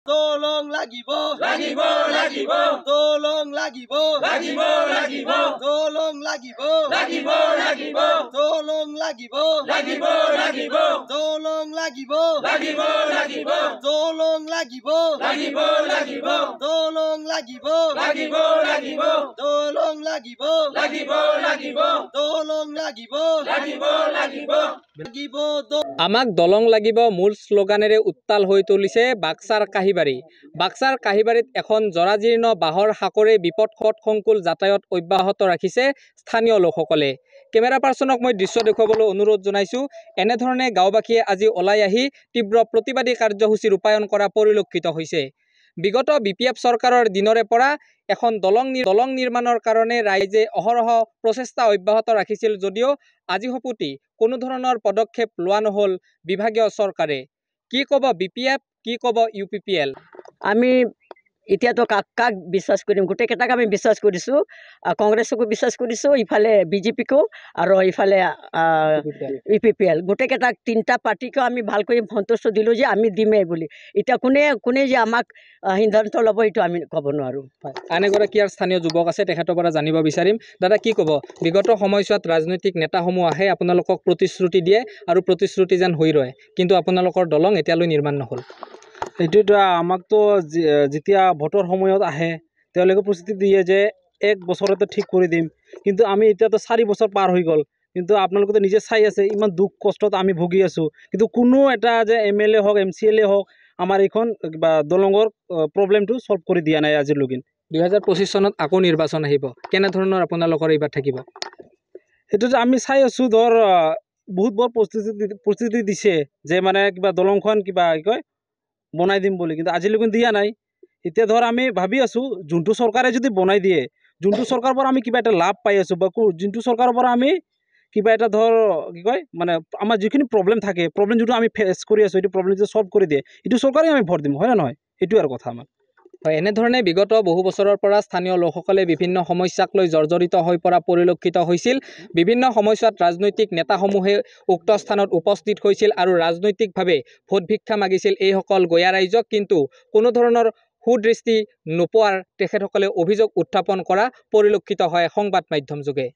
দলং লাগিব লাগিব লাগিব দলং লাগিব লাগিব লাগিব দলং লাগিব লাগিব লাগিব দলং লাগিব লাগিব লাগিব দলং লাগিব লাগিব লাগিব দলং লাগিব লাগিব লাগিব দলং লাগিব লাগিব লাগিব দলং লাগিব লাগিব লাগিব দলং লাগিব লাগিব লাগিব লাগিব। আমাক দলং লাগিব মূল স্লোগানেৰে উত্তাল হৈ তুলিছে বাক্সাৰ কাহিবাৰী। বাক্সাৰ কাহিবাৰীত এখন জৰাজীৰ্ণ বাঁহৰ সাঁকৰে বিপদসংকুল যাতায়াত অব্যাহত ৰাখিছে স্থানীয় লোকসকলে। কেমেৰা পাৰ্চনক মই দৃশ্য দেখুৱাবলৈ অনুৰোধ জনাইছোঁ। এনেধৰণে গাঁওবাসীয়ে আজি ওলাই আহি তীব্ৰ প্ৰতিবাদী কাৰ্যসূচী ৰূপায়ণ কৰা পৰিলক্ষিত হৈছে। বিগত BPF চৰকাৰৰ দিনৰে পৰা এখন দলং নিৰ্মাণৰ কাৰণে ৰাইজে অহৰহ প্ৰচেষ্টা অব্যাহত ৰাখিছিল যদিও আজি সপুতি কোনো ধৰণৰ পদক্ষেপ লোৱা নহল বিভাগীয় চৰকাৰে। কি ক'ব BPF, কি ক'ব UPPL? আমি এতিয়াতো কাক বিশ্বাস কৰিম? গোটেইকেইটাক আমি বিশ্বাস কৰিছোঁ, কংগ্ৰেছকো বিশ্বাস কৰিছোঁ, ইফালে BJPকো আৰু ইফালে UPPL গোটেইকেইটাক তিনিটা পাৰ্টিকো আমি ভালকৈ সন্তুষ্ট দিলোঁ যে আমি দিমেই বুলি। এতিয়া কোনে যে আমাক সিদ্ধান্ত ল'ব এইটো আমি ক'ব নোৱাৰোঁ। আন এগৰাকী স্থানীয় যুৱক আছে, তেখেতৰ পৰা জানিব বিচাৰিম। দাদা কি ক'ব? বিগত সময়ছোৱাত ৰাজনৈতিক নেতাসমূহ আহে, আপোনালোকক প্ৰতিশ্ৰুতি দিয়ে আৰু প্ৰতিশ্ৰুতি যেন হৈ ৰয়, কিন্তু আপোনালোকৰ দলং এতিয়ালৈ নিৰ্মাণ নহ'ল। এইটোতো আমাকতো যেতিয়া ভোটৰ সময়ত আহে তেওঁলোকে প্ৰতিশ্ৰুতি দিয়ে যে 1 বছৰতে ঠিক কৰি দিম, কিন্তু আমি এতিয়াতো 4 বছৰ পাৰ হৈ গ'ল, কিন্তু আপোনালোকেতো নিজে চাই আছে ইমান দুখ কষ্টত আমি ভুগি আছোঁ, কিন্তু কোনো এটা যে MLA হওক MCLA হওক আমাৰ এইখন কিবা দলঙৰ প্ৰব্লেমটো ছল্ভ কৰি দিয়া নাই আজিলৈকে। 2025 চনত আকৌ নিৰ্বাচন আহিব, কেনেধৰণৰ আপোনালোকৰ এইবাৰ থাকিব? সেইটো যে আমি চাই আছোঁ, ধৰ বহুত বৰ প্ৰস্তুতি দিছে যে মানে কিবা দলংখন কিবা কি কয় বনাই দিম বুলি, কিন্তু আজিলৈকে দিয়া নাই। এতিয়া ধৰ আমি ভাবি আছোঁ যোনটো চৰকাৰে যদি বনাই দিয়ে, যোনটো চৰকাৰৰ পৰা আমি কিবা এটা লাভ পাই আছোঁ বা যোনটো চৰকাৰৰ পৰা আমি কিবা এটা ধৰ কি কয় মানে আমাৰ যিখিনি প্ৰব্লেম থাকে, প্ৰব্লেম যিটো আমি ফেচ কৰি আছোঁ, এইটো প্ৰব্লেম যদি ছল্ভ কৰি দিয়ে এইটো চৰকাৰে আমি ভোট দিম, হয় নে নহয়? এইটোৱে আৰু কথা আমাৰ। হয়, এনেধৰণে বিগত বহু বছৰৰ পৰা স্থানীয় লোকসকলে বিভিন্ন সমস্যাক লৈ জৰ্জৰিত হৈ পৰা পৰিলক্ষিত হৈছিল। বিভিন্ন সময়ছোৱাত ৰাজনৈতিক নেতাসমূহে উক্ত স্থানত উপস্থিত হৈছিল আৰু ৰাজনৈতিকভাৱে ভোট ভিক্ষা মাগিছিল এইসকল গঞা ৰাইজক, কিন্তু কোনো ধৰণৰ সুদৃষ্টি নোপোৱাৰ তেখেতসকলে অভিযোগ উত্থাপন কৰা পৰিলক্ষিত হয় সংবাদ মাধ্যম যোগে।